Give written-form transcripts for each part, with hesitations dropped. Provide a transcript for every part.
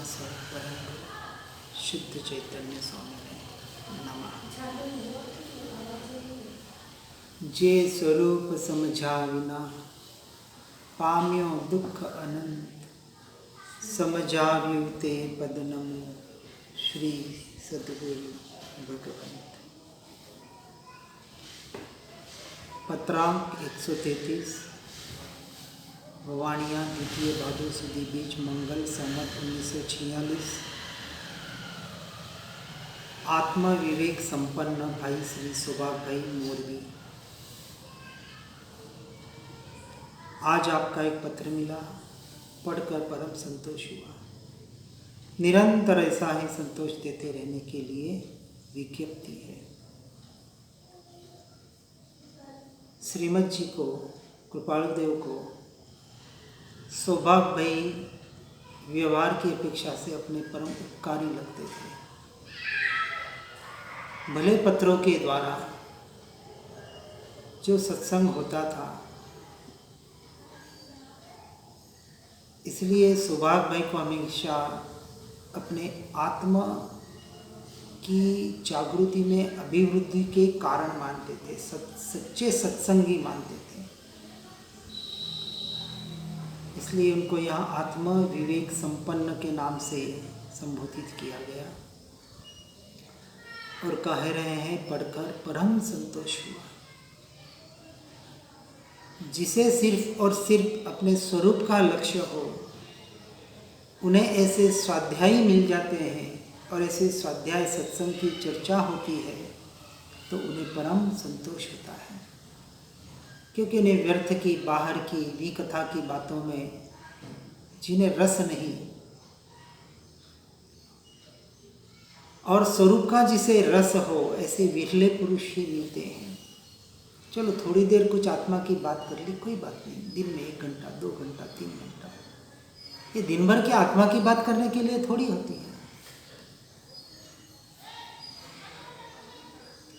स्वरूप शुद्ध चैतन्य स्वामी नमः। जे स्वरूप समझा विना पाम्यो दुख अनंत, समझाव्यु ते पद नमो श्री सद्गुरु भगवंत। पत्रांक 133 भवानिया द्वितीय भादो सुदी बीच मंगल संवत 1946। आत्म विवेक संपन्न भाई श्री सुभाष भाई मोरवी। आज आपका एक पत्र मिला, पढ़कर परम संतोष हुआ। निरंतर ऐसा ही संतोष देते रहने के लिए विज्ञप्ति है। श्रीमद जी को, कृपालुदेव को सौभाग्य भाई व्यवहार की अपेक्षा से अपने परम उपकारी लगते थे। भले पत्रों के द्वारा जो सत्संग होता था, इसलिए सौभाग्य भाई को हमेशा अपने आत्मा की जागृति में अभिवृद्धि के कारण मानते थे, सच्चे सत्संगी मानते थे। इसलिए उनको यहाँ आत्म विवेक संपन्न के नाम से संबोधित किया गया और कह रहे हैं पढ़कर परम संतोष हुआ। जिसे सिर्फ और सिर्फ अपने स्वरूप का लक्ष्य हो, उन्हें ऐसे स्वाध्यायी मिल जाते हैं और ऐसे स्वाध्याय सत्संग की चर्चा होती है तो उन्हें परम संतोष होता है, क्योंकि उन्हें व्यर्थ की, बाहर की, विकथा की बातों में जिन्हें रस नहीं और स्वरूप का जिसे रस हो, ऐसे विरले पुरुष ही मिलते हैं। चलो थोड़ी देर कुछ आत्मा की बात कर ली, कोई बात नहीं। दिन में 1 घंटा, 2 घंटा, 3 घंटा, ये दिन भर की आत्मा की बात करने के लिए थोड़ी होती है।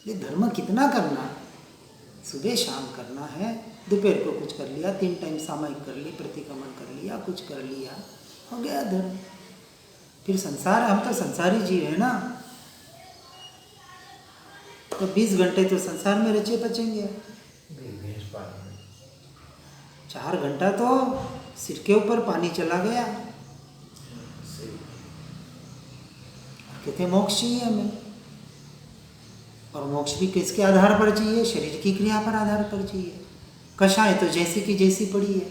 ये धर्म कितना करना, सुबह शाम करना है, दोपहर को कुछ कर लिया, 3 टाइम सामायिक कर ली, प्रतिक्रमण कर लिया, कुछ कर लिया, हो गया धर्म। फिर संसार, हम तो संसारी जीव है ना, तो 20 घंटे तो संसार में रचे बचेंगे। 4 घंटा तो सिर के ऊपर पानी चला गया। कहते मोक्ष चाहिए हमें, और मोक्ष भी किसके आधार पर चाहिए? शरीर की क्रिया पर आधार पर चाहिए। कषाय तो जैसी की जैसी पड़ी है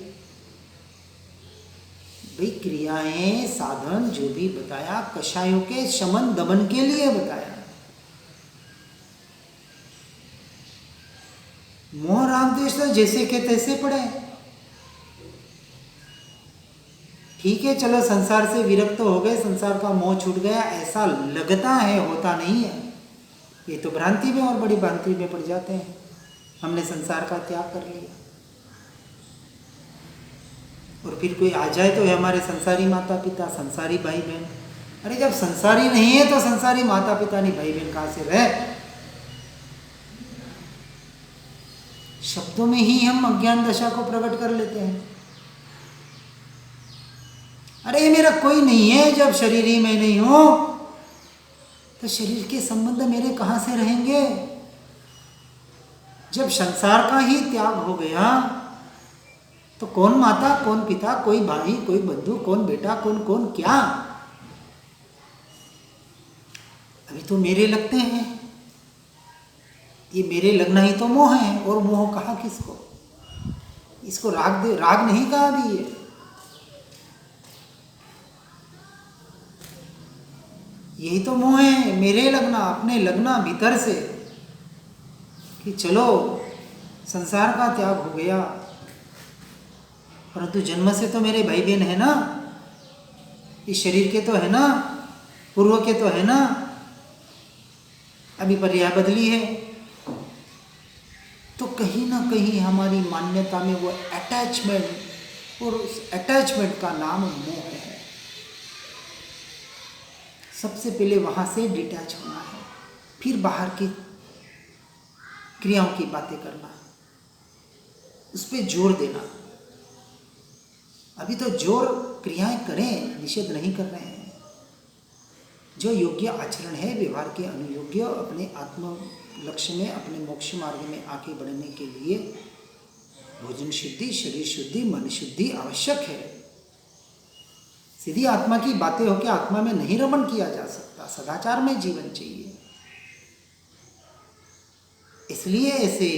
भाई। क्रियाएं, साधन जो भी बताया, कषायों के शमन दमन के लिए बताया। मोह राग द्वेष तो जैसे के तैसे पड़े। ठीक है, चलो संसार से विरक्त हो गए, संसार का मोह छूट गया, ऐसा लगता है, होता नहीं है। ये तो भ्रांति में और बड़ी भ्रांति में पड़ जाते हैं। हमने संसार का त्याग कर लिया और फिर कोई आ जाए तो हमारे संसारी माता पिता, संसारी भाई बहन। अरे जब संसारी नहीं है तो संसारी माता पिता नहीं, भाई बहन कहाँ से रहे? शब्दों में ही हम अज्ञान दशा को प्रकट कर लेते हैं। अरे ये मेरा कोई नहीं है, जब शरीर ही मैं नहीं हूं तो शरीर के संबंध मेरे कहाँ से रहेंगे? जब संसार का ही त्याग हो गया तो कौन माता, कौन पिता, कोई भाई, कोई बंधु, कौन बेटा, कौन क्या? अभी तो मेरे लगते हैं। ये मेरे लगना ही तो मोह है, और मोह कहा किसको? इसको राग नहीं कहा भी है। यही तो मोह है, मेरे लगना, अपने लगना भीतर से कि चलो संसार का त्याग हो गया, परंतु जन्म से तो मेरे भाई बहन है ना, इस शरीर के तो है ना, पूर्व के तो है ना। अभी पर्याय बदली है तो कहीं ना कहीं हमारी मान्यता में वो अटैचमेंट, और उस अटैचमेंट का नाम मोह है। सबसे पहले वहाँ से डिटैच होना है, फिर बाहर की क्रियाओं की बातें करना, उस पर जोर देना। अभी तो जोर क्रियाएं करें, निषेध नहीं कर रहे हैं, जो योग्य आचरण है, व्यवहार के अनुयोग्य, अपने आत्म लक्ष्य में, अपने मोक्ष मार्ग में आगे बढ़ने के लिए भोजन शुद्धि, शरीर शुद्धि, मन शुद्धि आवश्यक है। सीधी आत्मा की बातें होकर आत्मा में नहीं रमण किया जा सकता, सदाचार में जीवन चाहिए। इसलिए ऐसे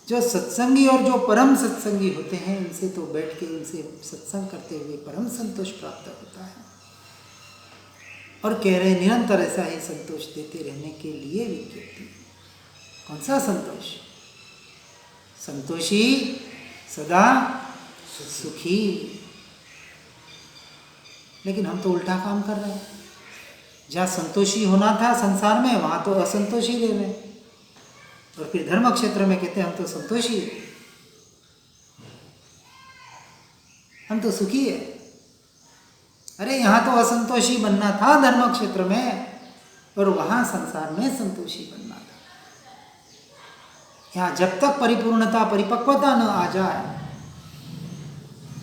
जो सत्संगी और जो परम सत्संगी होते हैं, उनसे तो बैठ के उनसे सत्संग करते हुए परम संतोष प्राप्त होता है। और कह रहे निरंतर ऐसा ही संतोष देते रहने के लिए विज्ञप्ति। कौन सा संतोष? संतोषी सदा सुखी। लेकिन हम तो उल्टा काम कर रहे हैं। जहाँ संतोषी होना था संसार में, वहाँ तो असंतोषी रह रहे हैं। और फिर धर्म क्षेत्र में कहते हैं हम तो संतोषी है, हम तो सुखी है। अरे यहाँ तो असंतोषी बनना था धर्म क्षेत्र में, और वहाँ संसार में संतोषी बनना था। यहाँ जब तक परिपूर्णता, परिपक्वता न आ जाए,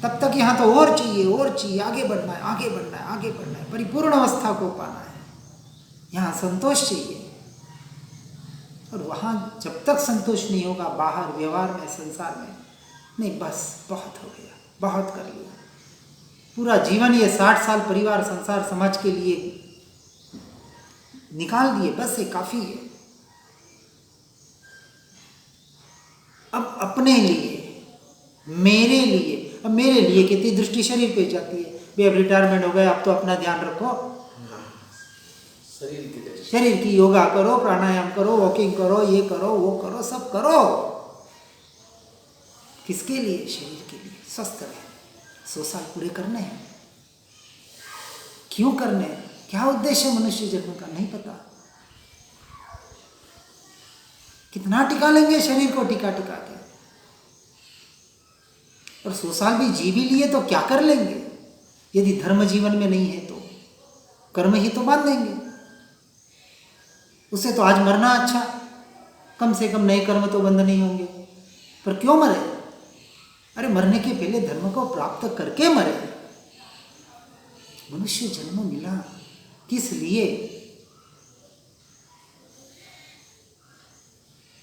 तब तक यहाँ तो और चाहिए, आगे बढ़ना है, आगे बढ़ना है, आगे बढ़ना है, परिपूर्ण अवस्था को पाना है। यहाँ संतोष चाहिए। और वहाँ जब तक संतोष नहीं होगा, बाहर व्यवहार में, संसार में, नहीं बस बहुत हो गया, बहुत कर लिया, पूरा जीवन ये 60 साल परिवार, संसार, समाज के लिए निकाल दिए, बस ये काफ़ी है। अब अपने लिए, मेरे लिए, अब मेरे लिए कितनी दृष्टि शरीर पे जाती है। भाई अब रिटायरमेंट हो गया, अब तो अपना ध्यान रखो, शरीर की योगा करो, प्राणायाम करो, वॉकिंग करो, ये करो, वो करो, सब करो। किसके लिए? शरीर के लिए, स्वस्थ रहे। 100 साल पूरे करने हैं। क्यों करने हैं? क्या उद्देश्य मनुष्य जन्म का नहीं पता। कितना टिका लेंगे शरीर को, टिका टिका के। और 100 साल भी जी भी लिए तो क्या कर लेंगे? यदि धर्म जीवन में नहीं है तो कर्म ही तो बांध देंगे। उससे तो आज मरना अच्छा, कम से कम नए कर्म तो बंद नहीं होंगे। पर क्यों मरे? अरे मरने के पहले धर्म को प्राप्त करके मरे। मनुष्य जन्म मिला किस लिए?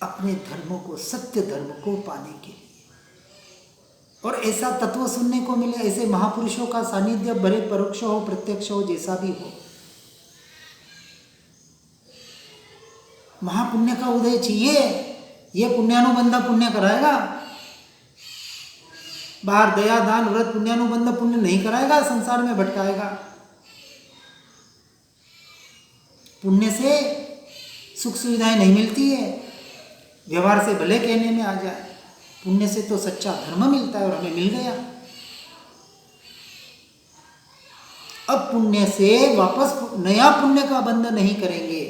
अपने धर्म को, सत्य धर्म को पाने के लिए। और ऐसा तत्व सुनने को मिले, ऐसे महापुरुषों का सानिध्य, भले परोक्ष हो, प्रत्यक्ष हो, जैसा भी हो। महापुण्य का उदय चाहिए। ये पुण्यानुबंध पुण्य कराएगा? बाहर दया, दान, व्रत, पुण्यानुबंध पुण्य नहीं कराएगा, संसार में भटकाएगा। पुण्य से सुख सुविधाएं नहीं मिलती है, व्यवहार से भले कहने में आ जाए। पुण्य से तो सच्चा धर्म मिलता है, और हमें मिल गया। अब पुण्य से वापस नया पुण्य का बंध नहीं करेंगे,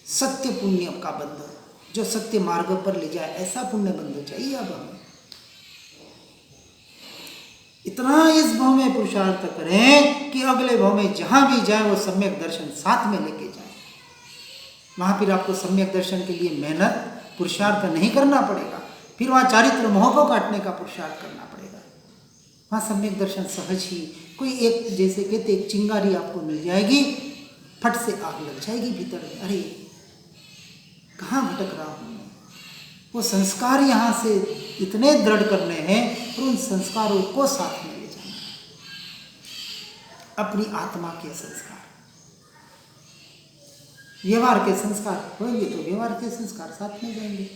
सत्य पुण्य का बंध, जो सत्य मार्ग पर ले जाए, ऐसा पुण्य बंध चाहिए अब हमें। इतना इस भाव में पुरुषार्थ करें कि अगले भाव में जहां भी जाए वो सम्यक दर्शन साथ में लेके जाए। वहां फिर आपको सम्यक दर्शन के लिए मेहनत, पुरुषार्थ नहीं करना पड़ेगा। फिर वहाँ चारित्र मोह को काटने का पुरुषार्थ करना पड़ेगा। वहाँ सम्यक दर्शन सहज ही, कोई एक, जैसे कहते एक चिंगारी आपको मिल जाएगी, फट से आग लग जाएगी भीतर में। अरे कहाँ भटक रहा हूँ मैं? वो संस्कार यहाँ से इतने दृढ़ करने हैं, और उन संस्कारों को साथ में ले जाना है। अपनी आत्मा के संस्कार, व्यवहार के संस्कार होंगे तो व्यवहार के संस्कार साथ में जाएंगे।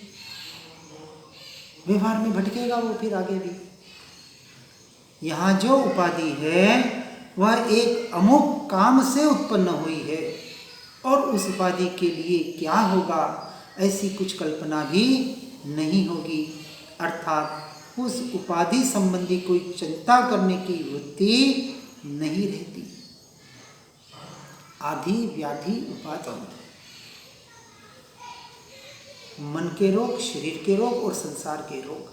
व्यवहार में भटकेगा वो फिर आगे भी। यहाँ जो उपाधि है वह एक अमुक काम से उत्पन्न हुई है, और उस उपाधि के लिए क्या होगा ऐसी कुछ कल्पना भी नहीं होगी। अर्थात उस उपाधि संबंधी कोई चिंता करने की वृत्ति नहीं रहती। आदि व्याधि उपाधि, मन के रोग, शरीर के रोग और संसार के रोग।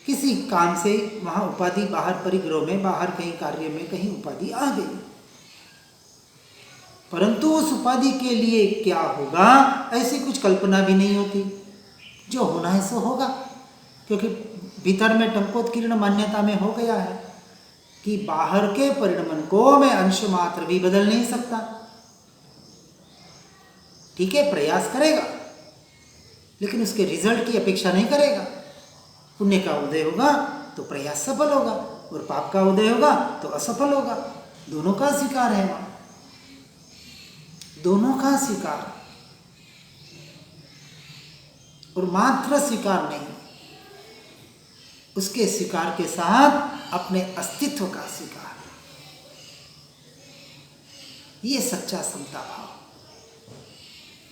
किसी काम से वहाँ उपाधि, बाहर परिग्रह में, बाहर कहीं कार्य में कहीं उपाधि आ गई, परंतु उस उपाधि के लिए क्या होगा ऐसी कुछ कल्पना भी नहीं होती। जो होना है सो होगा, क्योंकि भीतर में टंकोत्कीर्ण मान्यता में हो गया है कि बाहर के परिणमन को मैं अंश मात्र भी बदल नहीं सकता। ठीक है, प्रयास करेगा लेकिन उसके रिजल्ट की अपेक्षा नहीं करेगा। पुण्य का उदय होगा तो प्रयास सफल होगा और पाप का उदय होगा तो असफल होगा। दोनों का स्वीकार है वहां, दोनों का स्वीकार, और मात्र स्वीकार नहीं, उसके स्वीकार के साथ अपने अस्तित्व का स्वीकार। ये सच्चा समता भाव,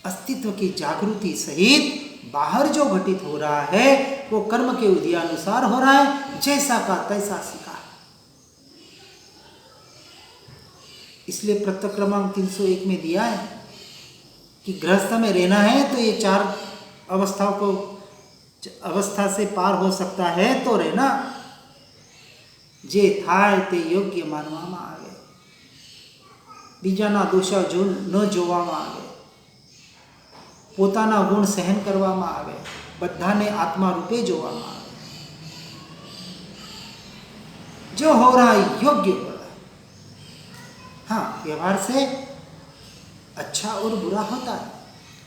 अस्तित्व की जागृति सहित बाहर जो घटित हो रहा है वो कर्म के उदयानुसार हो रहा है, जैसा का तैसा स्वीकार। इसलिए प्रत्यय क्रमांक 301 में दिया है कि गृहस्थ में रहना है तो ये 4 अवस्थाओं को अवस्था से पार हो सकता है तो रहना। जे थाय ते योग्य मानवामा आवे, बीजाना दोषा जो न जोवामा आवे, પોતાના ગુણ સહન કરવામાં આવે, બધાને આત્મા રૂપે જોવામાં આવે, जो हो रहा है योग्य हो रहा है। हाँ, व्यवहार से अच्छा और बुरा होता है,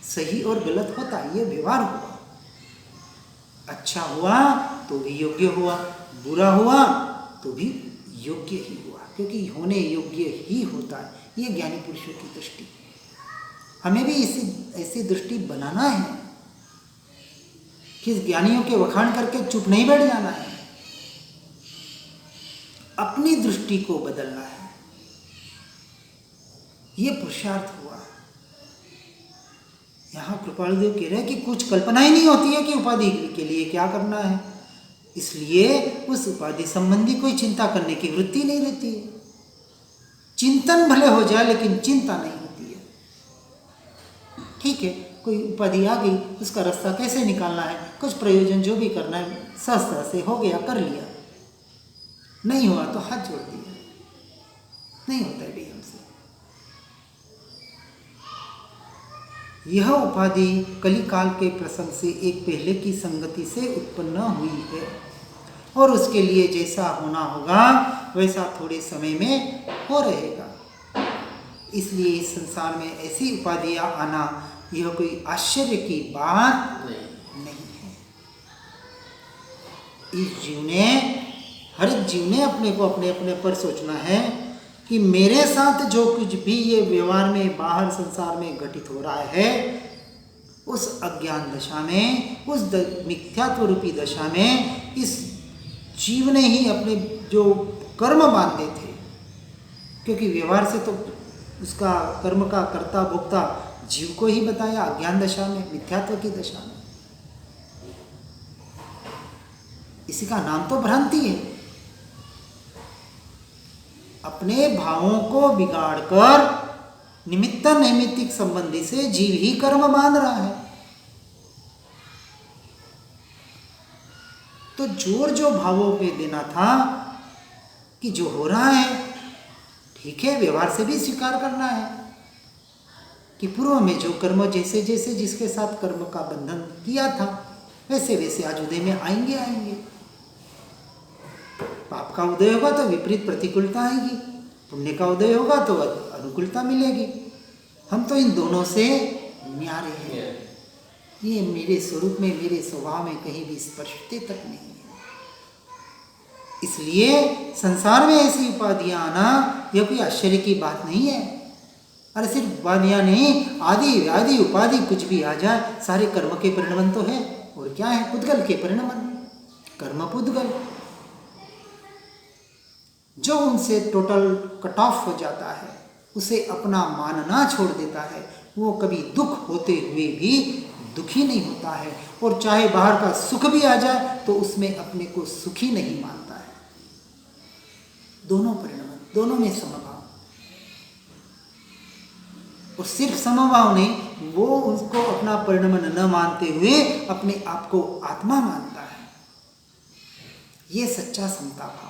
सही और गलत होता है, ये व्यवहार हुआ। अच्छा हुआ तो भी योग्य हुआ, बुरा हुआ तो भी योग्य ही हुआ, क्योंकि होने योग्य ही होता है। ये ज्ञानी पुरुषों की दृष्टि। हमें भी ऐसी दृष्टि बनाना है कि ज्ञानियों के वखाण करके चुप नहीं बैठ जाना है, अपनी दृष्टि को बदलना है। ये पुरुषार्थ हुआ। यहाँ कृपालुदेव कह रहे हैं कि कुछ कल्पना ही नहीं होती है कि उपाधि के लिए क्या करना है, इसलिए उस उपाधि संबंधी कोई चिंता करने की वृत्ति नहीं रहती है। चिंतन भले हो जाए लेकिन चिंता नहीं होती है। ठीक है, कोई उपाधि आ गई, उसका रास्ता कैसे निकालना है, कुछ प्रयोजन जो भी करना है सहजता से हो गया, कर लिया, नहीं हुआ तो हाथ जोड़ दिया, नहीं होता है भी हमसे। यह उपाधि कलिकाल के प्रसंग से एक पहले की संगति से उत्पन्न हुई है और उसके लिए जैसा होना होगा वैसा थोड़े समय में हो रहेगा। इसलिए इस संसार में ऐसी उपाधियां आना यह कोई आश्चर्य की बात नहीं है। इस जीव ने, हर एक जीव ने अपने को अपने अपने पर सोचना है कि मेरे साथ जो कुछ भी ये व्यवहार में बाहर संसार में घटित हो रहा है, उस अज्ञान दशा में, उस मिथ्यात्व रूपी दशा में इस जीव ने ही अपने जो कर्म बांधे थे, क्योंकि व्यवहार से तो उसका कर्म का कर्ता भोक्ता जीव को ही बताया, अज्ञान दशा में, मिथ्यात्व की दशा में। इसी का नाम तो भ्रांति है। अपने भावों को बिगाड़कर निमित्त नैमित्तिक संबंधी से जीव ही कर्म बांध रहा है। तो जोर जो भावों पे देना था कि जो हो रहा है ठीक है, व्यवहार से भी स्वीकार करना है कि पूर्व में जो कर्म जैसे जैसे जिसके साथ कर्म का बंधन किया था वैसे वैसे आज उदय में आएंगे। पाप का उदय होगा तो विपरीत प्रतिकूलता आएगी, पुण्य का उदय होगा तो अनुकूलता मिलेगी। हम तो इन दोनों से न्यारे हैं। ये मेरे स्वरूप में, मेरे स्वभाव में कहीं भी स्पर्शते तक नहीं है। इसलिए संसार में ऐसी उपाधियां आना यह कोई आश्चर्य की बात नहीं है। अरे सिर्फ उपाधियां नहीं, आदि व्याधि उपाधि कुछ भी आ जाए, सारे कर्म के परिणमन तो है। और क्या है? पुद्गल के परिणमन, कर्म पुद्गल। जो उनसे टोटल कट ऑफ हो जाता है, उसे अपना मानना छोड़ देता है, वो कभी दुख होते हुए भी दुखी नहीं होता है। और चाहे बाहर का सुख भी आ जाए तो उसमें अपने को सुखी नहीं मानता है। दोनों परिणमन, दोनों में समभाव। और सिर्फ समभाव नहीं, वो उसको अपना परिणमन न मानते हुए अपने आप को आत्मा मानता है। ये सच्चा समता भाव।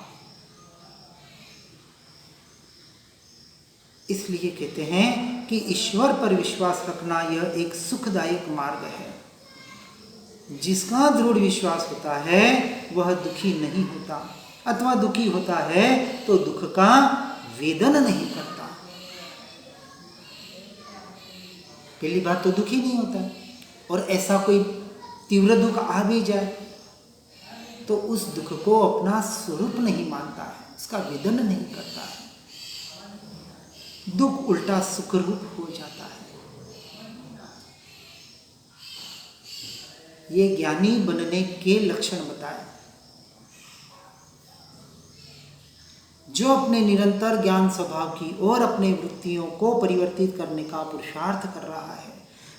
इसलिए कहते हैं कि ईश्वर पर विश्वास रखना यह एक सुखदायक मार्ग है। जिसका दृढ़ विश्वास होता है वह दुखी नहीं होता, अथवा दुखी होता है तो दुख का वेदन नहीं करता। पहली बात तो दुखी नहीं होता, और ऐसा कोई तीव्र दुख आ भी जाए तो उस दुख को अपना स्वरूप नहीं मानता है, उसका वेदन नहीं करता है। दुख उल्टा सुख रूप हो जाता है। ये ज्ञानी बनने के लक्षण बताए। जो अपने निरंतर ज्ञान स्वभाव की ओर अपने वृत्तियों को परिवर्तित करने का पुरुषार्थ कर रहा है,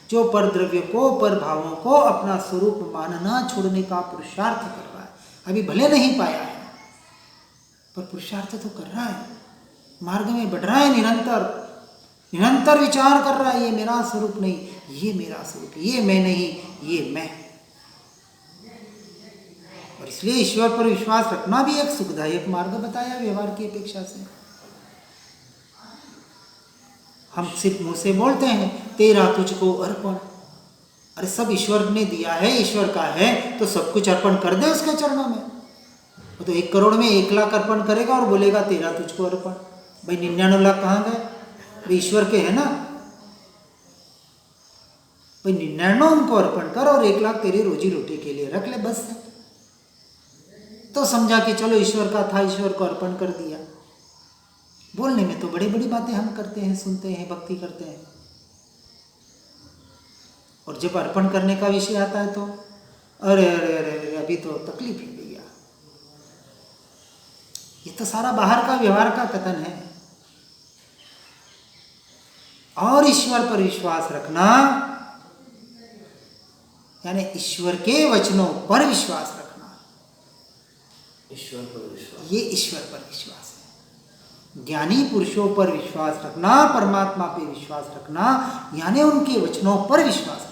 जो पर द्रव्य को, पर भावों को अपना स्वरूप मानना छोड़ने का पुरुषार्थ कर रहा है, अभी भले नहीं पाया है पर पुरुषार्थ तो कर रहा है, मार्ग में बढ़ रहा है, निरंतर विचार कर रहा है, ये मेरा स्वरूप नहीं, ये मेरा स्वरूप, ये मैं नहीं, ये मैं। और इसलिए ईश्वर पर विश्वास रखना भी एक सुखदायक मार्ग बताया व्यवहार की अपेक्षा से। हम सिर्फ मुंह से बोलते हैं तेरा तुझको अर्पण, अरे सब ईश्वर ने दिया है, ईश्वर का है तो सब कुछ अर्पण कर दे उसके चरणों में। वो तो 1 करोड़ में 1 लाख अर्पण करेगा और बोलेगा तेरा तुझको अर्पण। भाई 99 लाख कहाँ गए? भाई ईश्वर के है ना, भाई 99 उनको अर्पण कर और 1 लाख तेरी रोजी रोटी के लिए रख ले, बस। तो समझा कि चलो ईश्वर का था, ईश्वर को अर्पण कर दिया। बोलने में तो बड़ी बड़ी बातें हम करते हैं, सुनते हैं, भक्ति करते हैं, और जब अर्पण करने का विषय आता है तो अरे अरे अरे अरे अभी तो तकलीफ ही भैया। ये तो सारा बाहर का व्यवहार का कथन है। और ईश्वर पर विश्वास रखना यानी ईश्वर के वचनों पर विश्वास रखना, ईश्वर पर विश्वास, ये ईश्वर पर विश्वास है। ज्ञानी पुरुषों पर विश्वास रखना, परमात्मा पे विश्वास रखना, यानी उनके वचनों पर विश्वास रखना।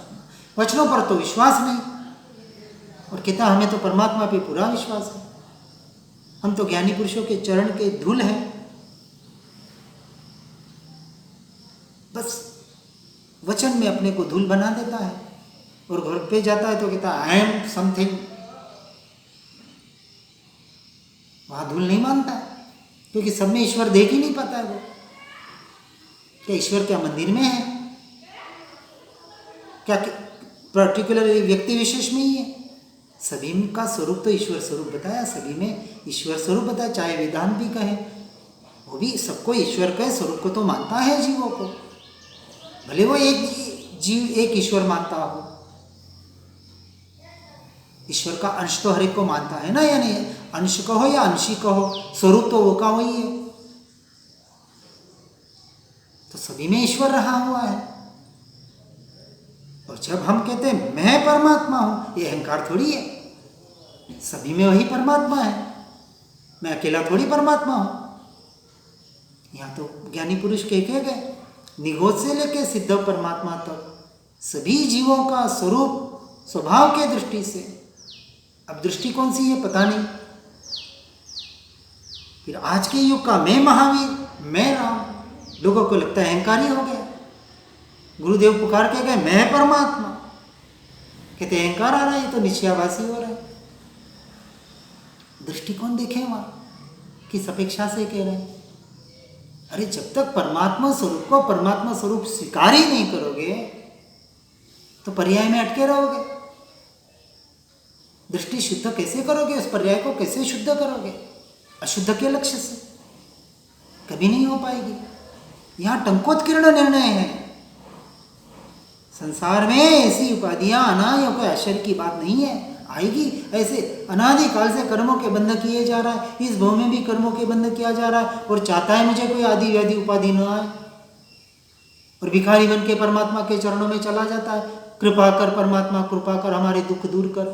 वचनों पर तो विश्वास नहीं, और कहता हमें तो परमात्मा पे पूरा विश्वास है। हम तो ज्ञानी पुरुषों के चरण के धूल हैं। बस वचन में अपने को धूल बना देता है, और घर पे जाता है तो कहता है आई एम समथिंग। वहां धूल नहीं मानता है, क्योंकि सब में ईश्वर देख ही नहीं पाता है। वो क्या ईश्वर क्या मंदिर में है? क्या पर्टिकुलर व्यक्ति विशेष में ही है? सभी का स्वरूप तो ईश्वर स्वरूप बताया, सभी में ईश्वर स्वरूप बताया। चाहे वेदांत भी कहे, वो भी सबको ईश्वर के स्वरूप को तो मानता है, जीवों को। भले वो एक जीव एक ईश्वर मानता हो, ईश्वर का अंश तो हर एक को मानता है ना, यानी अंश कहो या अंशी कहो, स्वरूप तो वो का वही है। तो सभी में ईश्वर रहा हुआ है। और जब हम कहते हैं मैं परमात्मा हूं, ये अहंकार थोड़ी है। सभी में वही परमात्मा है, मैं अकेला थोड़ी परमात्मा हूं। यहां तो ज्ञानी पुरुष कह गए, निगोद से लेके सिद्ध परमात्मा तक सभी जीवों का स्वरूप स्वभाव के दृष्टि से। अब दृष्टि कौन सी है पता नहीं। फिर आज के युग का मैं महावीर, मैं राम, लोगों को लगता है अहंकारी हो गया। गुरुदेव पुकार के गए मैं परमात्मा, कहते अहंकार आ रहा है, ये तो निश्चयाभासी हो रहा है। दृष्टिकोण देखें वहां, किस अपेक्षा से कह रहे हैं। अरे जब तक परमात्मा स्वरूप को परमात्मा स्वरूप स्वीकार ही नहीं करोगे तो पर्याय में अटके रहोगे। दृष्टि शुद्ध कैसे करोगे? उस पर्याय को कैसे शुद्ध करोगे? अशुद्ध के लक्ष्य से कभी नहीं हो पाएगी। यहां टंकोत्कीर्ण निर्णय है। संसार में ऐसी उपाधियां आना या कोई आश्चर्य की बात नहीं है, आएगी। ऐसे अनादिकाल से कर्मों के बंध किए जा रहा है, इस भाव में भी कर्मों के बंध किया जा रहा है, और चाहता है मुझे कोई आदि व्याधि उपाधि न आए, और भिखारी बन के परमात्मा के चरणों में चला जाता है, कृपा कर परमात्मा, कृपा कर हमारे दुख दूर कर।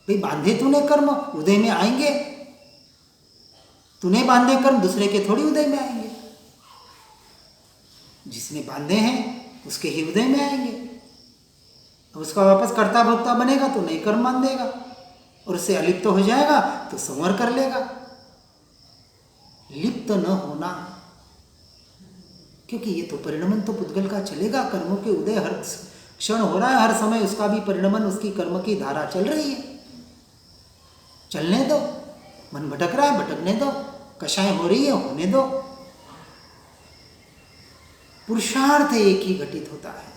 भाई बांधे तूने कर्म, उदय में आएंगे। तूने बांधे कर्म दूसरे के थोड़ी उदय में आएंगे। जिसने बांधे हैं उसके ही उदय में आएंगे। अब उसका वापस कर्ता भोक्ता बनेगा तो नई कर्म मान देगा, और उससे अलिप्त तो हो जाएगा तो संवर कर लेगा। लिप्त न होना, क्योंकि ये तो परिणमन तो पुद्गल का चलेगा, कर्मों के उदय हर क्षण हो रहा है, हर समय उसका भी परिणमन, उसकी कर्म की धारा चल रही है। चलने दो, मन भटक रहा है भटकने दो, कषाय हो रही है होने दो। पुरुषार्थ एक ही घटित होता है।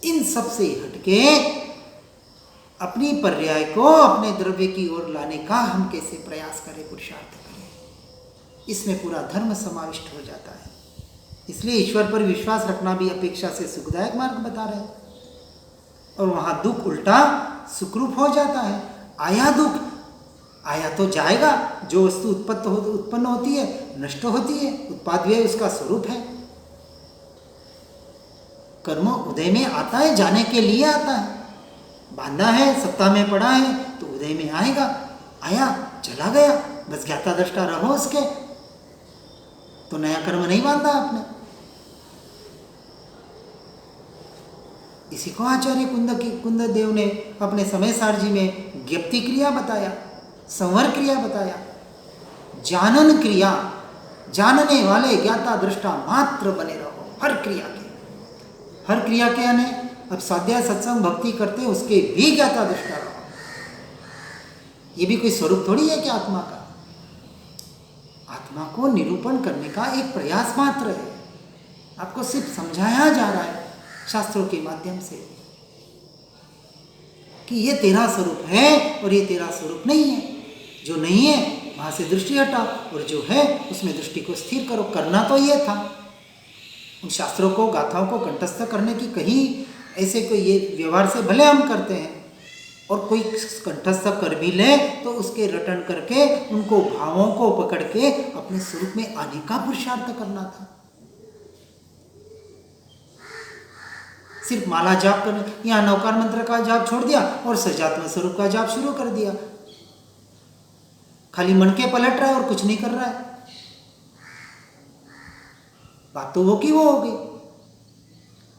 इन सब से हटके अपनी पर्याय को अपने द्रव्य की ओर लाने का हम कैसे प्रयास करें, पुरुषार्थ करें, इसमें पूरा धर्म समाविष्ट हो जाता है। इसलिए ईश्वर पर विश्वास रखना भी अपेक्षा से सुखदायक मार्ग बता रहे हैं। और वहां दुख उल्टा सुखरूप हो जाता है। आया दुख, आया तो जाएगा। जो वस्तु उत्पन्न होती है नष्ट होती है, उत्पाद व्यय उसका स्वरूप है। कर्म उदय में आता है, जाने के लिए आता है। बांधा है, सत्ता में पड़ा है तो उदय में आएगा। आया चला गया, बस ज्ञाता दृष्टा रहो उसके, तो नया कर्म नहीं बांधा आपने। इसी को आचार्य कुंद देव ने अपने समय सारजी में ज्ञप्ति क्रिया बताया, संवर क्रिया बताया। जानन क्रिया, जानने वाले ज्ञाता दृष्टा मात्र बने रहो हर क्रिया के। हर क्रिया के यानी अब स्वाध्याय सत्संग भक्ति करते हैं उसके भी ज्ञाता दृष्टा रहो। ये भी कोई स्वरूप थोड़ी है कि आत्मा का। आत्मा को निरूपण करने का एक प्रयास मात्र है। आपको सिर्फ समझाया जा रहा है शास्त्रों के माध्यम से कि ये तेरा स्वरूप है और ये तेरा स्वरूप नहीं है। जो नहीं है वहां से दृष्टि हटा और जो है उसमें दृष्टि को स्थिर करो। करना तो ये था। उन शास्त्रों को, गाथाओं को कंठस्थ करने की कहीं ऐसे कोई ये व्यवहार से भले हम करते हैं, और कोई कंठस्थ कर भी ले तो उसके रटन करके उनको भावों को पकड़ के अपने स्वरूप में आने का पुरुषार्थ करना था। सिर्फ माला जाप करने, यहाँ नवकार मंत्र का जाप छोड़ दिया और सजात्म स्वरूप का जाप शुरू कर दिया। खाली मन के पलट रहा है और कुछ नहीं कर रहा है। बात तो वो की वो हो गई।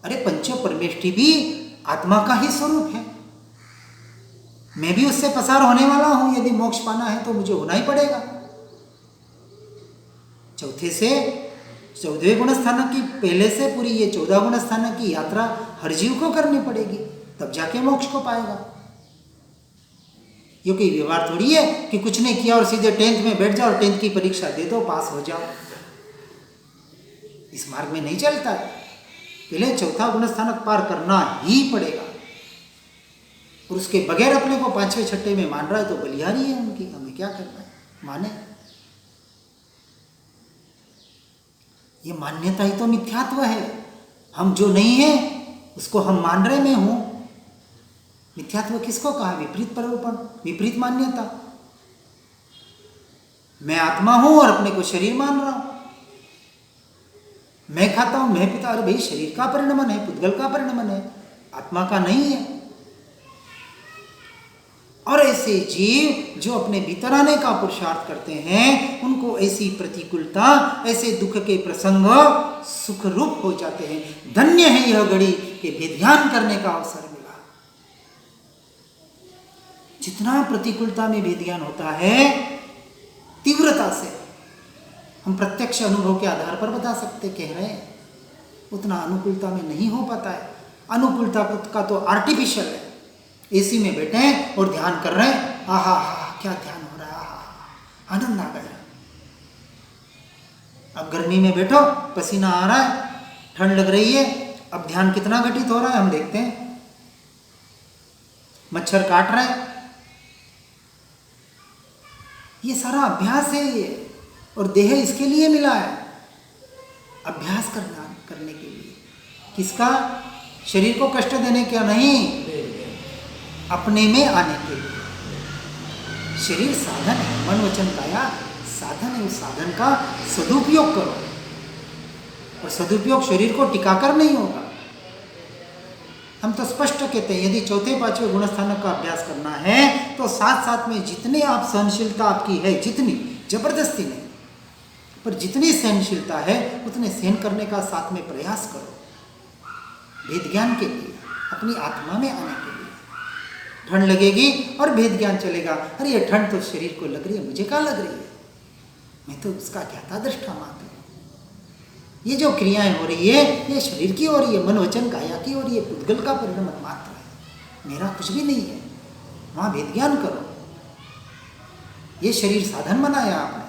अरे पंच परमेष्टि भी आत्मा का ही स्वरूप है। मैं भी उससे पसार होने वाला हूं। यदि मोक्ष पाना है तो मुझे होना ही पड़ेगा। चौथे से 14वें गुण स्थानक की पहले से पूरी ये 14 गुण स्थानक की यात्रा हर जीव को करनी पड़ेगी, तब जाके मोक्ष को पाएगा। ये कोई व्यवहार थोड़ी है कि कुछ नहीं किया और सीधे 10th में बैठ जाओ और 10th की परीक्षा दे दो, पास हो जाओ। इस मार्ग में नहीं चलता है। पहले चौथा गुण स्थानक पार करना ही पड़ेगा। और उसके बगैर अपने को 5वें 6ठे में मान रहा है तो बलिहारी है उनकी। हमें क्या करना है, माने। ये मान्यता ही तो मिथ्यात्व है। हम जो नहीं है उसको हम मान रहे मैं हूं। मिथ्यात्व किसको कहा? विपरीत प्ररूपण, विपरीत मान्यता। मैं आत्मा हूं और अपने को शरीर मान रहा हूं। मैं खाता हूं, मैं पीता। अरे भाई, शरीर का परिणमन है, पुद्गल का परिणमन है, आत्मा का नहीं है। और ऐसे जीव जो अपने भीतर आने का पुरुषार्थ करते हैं, उनको ऐसी प्रतिकूलता, ऐसे दुख के प्रसंग सुख रूप हो जाते हैं। धन्य है यह घड़ी कि भेदज्ञान करने का अवसर मिला। जितना प्रतिकूलता में भेदज्ञान होता है, तीव्रता से हम प्रत्यक्ष अनुभव के आधार पर बता सकते कह रहे हैं, उतना अनुकूलता में नहीं हो पाता है। अनुकूलता का तो आर्टिफिशियल है। एसी में बैठे हैं और ध्यान कर रहे हैं, आहा हा क्या ध्यान हो रहा है, आनंद आ गया। अब गर्मी में बैठो, पसीना आ रहा है, ठंड लग रही है, अब ध्यान कितना घटित हो रहा है हम देखते हैं। मच्छर काट रहे हैं। ये सारा अभ्यास है ये, और देह इसके लिए मिला है, अभ्यास करने के लिए। किसका? शरीर को कष्ट देने का नहीं, अपने में आने के लिए। शरीर साधन है, मन वचन काया साधन है। उस साधन का सदुपयोग करो, और सदुपयोग शरीर को टिकाकर नहीं होगा। हम तो स्पष्ट कहते हैं, यदि चौथे 5वें गुण स्थानक का अभ्यास करना है तो साथ साथ में जितने आप सहनशीलता आपकी है, जितनी, जबरदस्ती नहीं, पर जितनी सहनशीलता है उतने सहन करने का साथ में प्रयास करो। भेद ज्ञान के लिए, अपनी आत्मा में आने के लिए। ठंड लगेगी और भेद ज्ञान चलेगा। अरे ये ठंड तो शरीर को लग रही है, मुझे क्या लग रही है? मैं तो उसका ज्ञाता दृष्टा मात्र हूं। ये जो क्रियाएं हो रही है ये शरीर की हो रही है, मन वचन काया की हो रही है, पुद्गल का परिणाम मात्र है, मेरा कुछ भी नहीं है। वहाँ भेद ज्ञान करो। ये शरीर साधन बनाया आपने,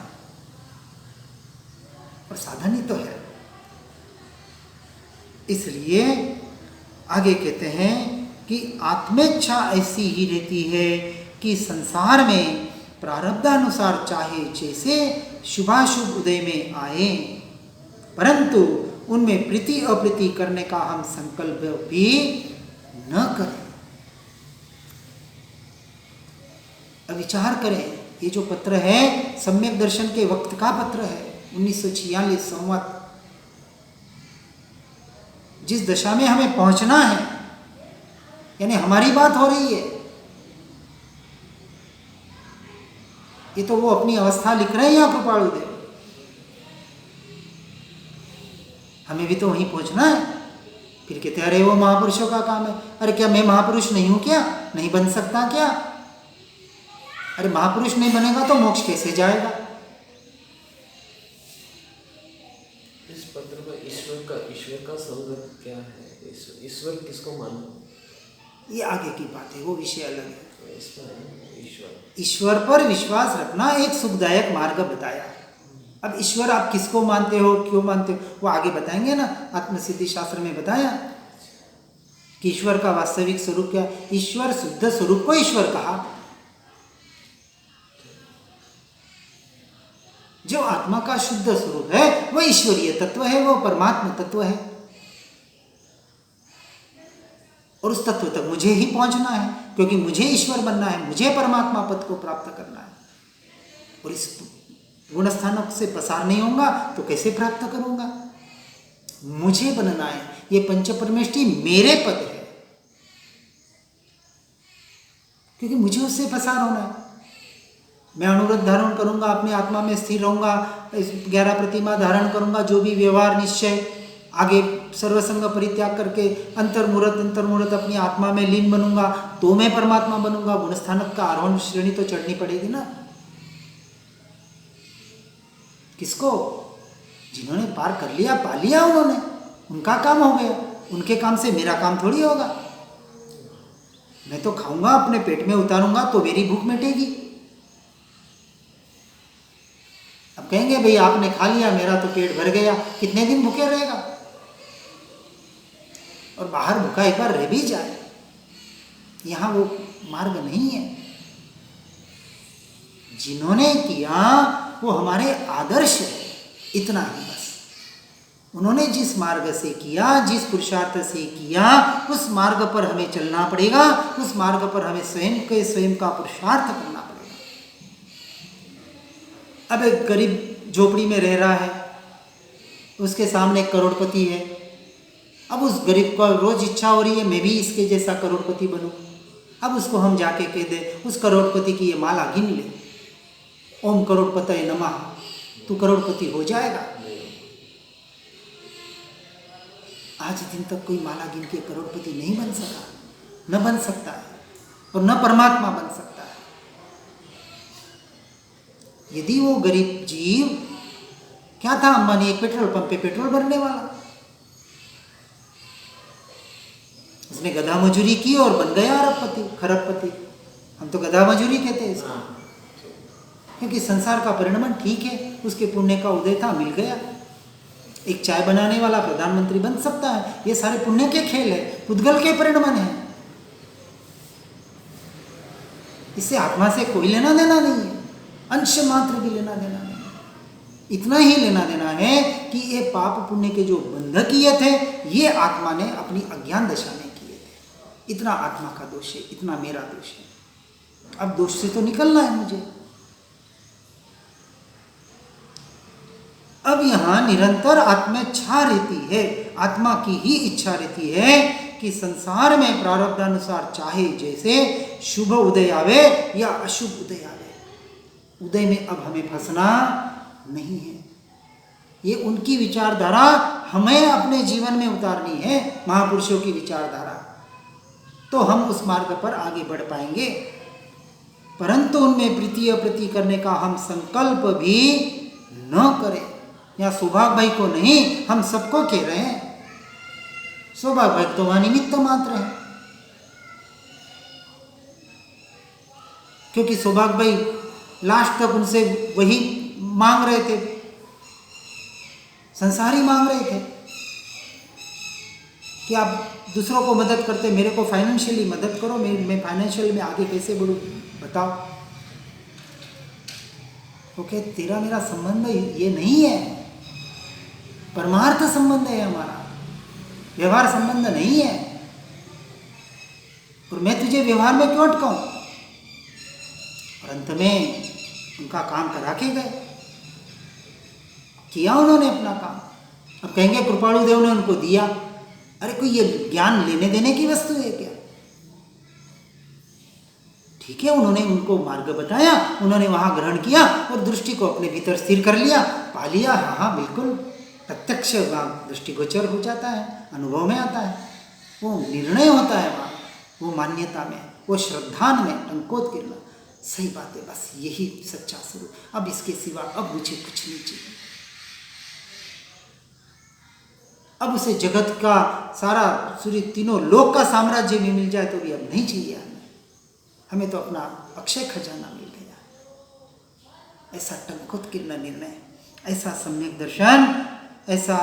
और साधन ही तो है। इसलिए आगे कहते हैं कि आत्मेच्छा ऐसी ही रहती है कि संसार में प्रारब्धानुसार चाहे जैसे शुभाशुभ उदय में आए, परंतु उनमें प्रीति अप्रीति करने का हम संकल्प भी न करें। अब विचार करें, ये जो पत्र है सम्यक दर्शन के वक्त का पत्र है, 1946 संवत। जिस दशा में हमें पहुंचना है, यानी हमारी बात हो रही है, ये तो वो अपनी अवस्था लिख रहे हैं यहाँ कृपालु देव, हमें भी तो वहीं पहुंचना है। फिर कहते अरे वो महापुरुषों का काम है। अरे क्या मैं महापुरुष नहीं हूं क्या? नहीं बन सकता क्या? अरे महापुरुष नहीं बनेगा तो मोक्ष कैसे जाएगा? इस पत्र में ईश्वर का संदर्भ क्या है? ईश्वर किसको मानो? ये आगे की बात है, वो विषय अलग है। ईश्वर ईश्वर पर विश्वास रखना एक सुखदायक मार्ग बताया। अब ईश्वर आप किसको मानते हो, क्यों मानते हो, वो आगे बताएंगे ना। आत्मसिद्धि शास्त्र में बताया कि ईश्वर का वास्तविक स्वरूप क्या। ईश्वर शुद्ध स्वरूप को ईश्वर कहा। जो आत्मा का शुद्ध स्वरूप है वो ईश्वरीय तत्व है, वो परमात्मा तत्व है, और उस तत्व तक मुझे ही पहुंचना है, क्योंकि मुझे ईश्वर बनना है, मुझे परमात्मा पद को प्राप्त करना है। और इस गुण स्थानों से पसार नहीं होगा तो कैसे प्राप्त करूंगा? मुझे बनना है। ये पंच परमेष्टि मेरे पद है, क्योंकि मुझे उससे पसार होना है। मैं अनुरोध धारण करूंगा, अपनी आत्मा में स्थिर रहूंगा, 11 प्रतिमा धारण करूंगा, जो भी व्यवहार निश्चय, आगे सर्वसंग परित्याग करके अंतर्मुहूर्त अपनी आत्मा में लीन बनूंगा, तो मैं परमात्मा बनूंगा। गुणस्थानक का आरोहण श्रेणी तो चढ़नी पड़ेगी ना। किसको? जिन्होंने पार कर लिया, पा लिया, उन्होंने, उनका काम हो गया। उनके काम से मेरा काम थोड़ी होगा। मैं तो खाऊंगा, अपने पेट में उतारूंगा तो मेरी भूख मिटेगी। अब कहेंगे भाई आपने खा लिया, मेरा तो पेट भर गया, कितने दिन भूखे रहेगा? और बाहर भूखा एक बार रह भी जाए, यहां वो मार्ग नहीं है। जिन्होंने किया वो हमारे आदर्श है, इतना ही बस। उन्होंने जिस मार्ग से किया, जिस पुरुषार्थ से किया, उस मार्ग पर हमें चलना पड़ेगा। उस मार्ग पर हमें स्वयं का पुरुषार्थ करना पड़ेगा। अब एक गरीब झोपड़ी में रह रहा है, उसके सामने एक करोड़पति है। अब उस गरीब को रोज इच्छा हो रही है मैं भी इसके जैसा करोड़पति बनूं। अब उसको हम जाके कह दे, उस करोड़पति की ये माला गिन ले, ओम करोड़पतये नमः, तू करोड़पति हो जाएगा। आज दिन तक कोई माला गिन के करोड़पति नहीं बन सका, न बन सकता है, और न परमात्मा बन सकता है। यदि वो गरीब जीव, क्या था अंबानी, एक पेट्रोल पंप पे पेट्रोल भरने वाला, उसने गधा मजूरी की और बन गया अरबपति, खरबपति। हम तो गधा मजूरी कहते हैं इसको, क्योंकि संसार का परिणमन ठीक है, उसके पुण्य का उदय था, मिल गया। एक चाय बनाने वाला प्रधानमंत्री बन सकता है, ये सारे पुण्य के खेल है, पुद्गल के परिणमन है। इससे आत्मा से कोई लेना देना नहीं है, अंश मात्र भी लेना देना नहीं है। इतना ही लेना देना है कि ये पाप पुण्य के जो बंध किए थे, ये आत्मा ने अपनी अज्ञान दशा में किए थे। इतना आत्मा का दोष है, इतना मेरा दोष है। अब दोष से तो निकलना है मुझे। अब यहां निरंतर आत्मेच्छा रहती है, आत्मा की ही इच्छा रहती है कि संसार में प्रारब्धानुसार चाहे जैसे शुभ उदय आवे या अशुभ उदय आवे, उदय में अब हमें फंसना नहीं है। ये उनकी विचारधारा हमें अपने जीवन में उतारनी है, महापुरुषों की विचारधारा, तो हम उस मार्ग पर आगे बढ़ पाएंगे। परंतु उनमें प्रीति अप्रीति करने का हम संकल्प भी न करें। या सौभाग्य भाई को नहीं, हम सबको कह रहे हैं। सौभाग्य भाई तो वहां निमित्त मात्र है, क्योंकि सौभाग्य भाई लास्ट तक उनसे वही मांग रहे थे, संसारी मांग रहे थे कि आप दूसरों को मदद करते, मेरे को फाइनेंशियली मदद करो, मैं फाइनेंशियल में आगे कैसे बढ़ूं बताओ। ओके, तेरा मेरा संबंध ये नहीं है, परमार्थ संबंध है हमारा, व्यवहार संबंध नहीं है। और मैं तुझे व्यवहार में क्यों अटकाऊं? और अंत में उनका काम करा के गए, किया उन्होंने अपना काम। अब कहेंगे कृपाणु देव ने उनको दिया, अरे कोई ये ज्ञान लेने देने की वस्तु है क्या? ठीक है, उन्होंने उनको मार्ग बताया, उन्होंने वहां ग्रहण किया और दृष्टि को अपने भीतर स्थिर कर लिया, पा लिया। हाँ हाँ बिल्कुल, प्रत्यक्ष दृष्टिगोचर हो जाता है, अनुभव में आता है, वो निर्णय होता है वहाँ, वो मान्यता में, वो श्रद्धान में अंकोत गिरना। सही बात है, बस यही सच्चा स्वरूप। अब इसके सिवा अब मुझे कुछ नहीं चाहिए। अब उसे जगत का सारा सूर्य तीनों लोक का साम्राज्य भी मिल जाए तो भी अब नहीं चाहिए हमें तो अपना अक्षय खजाना मिल गया। ऐसा टंकोत किरण निर्णय, ऐसा सम्यक दर्शन, ऐसा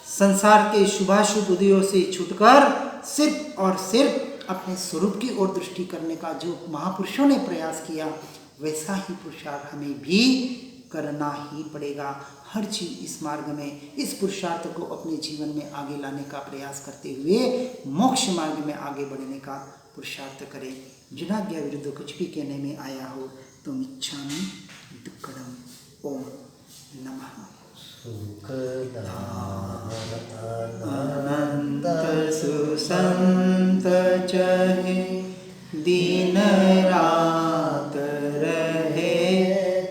संसार के शुभाशुभ उदयों से छूटकर सिर्फ और सिर्फ अपने स्वरूप की ओर दृष्टि करने का जो महापुरुषों ने प्रयास किया, वैसा ही पुरुषार्थ हमें भी करना ही पड़ेगा। हर चीज इस मार्ग में, इस पुरुषार्थ को अपने जीवन में आगे लाने का प्रयास करते हुए मोक्ष मार्ग में आगे बढ़ने का पुरुषार्थ करें। जिनाज्ञा विरुद्ध कुछ भी कहने में आया हो तो मिच्छामि दुक्कडम। ओम नमः। अनंत सुसंत चहे दिन रात रहे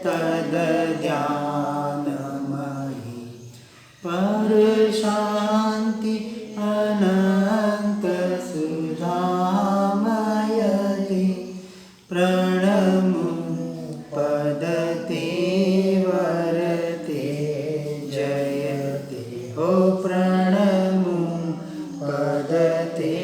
तद ध्यान मही, पर शांति अनंत सुधामयते, प्रणमु पदते वरते जयते। हो प्रणमु पदते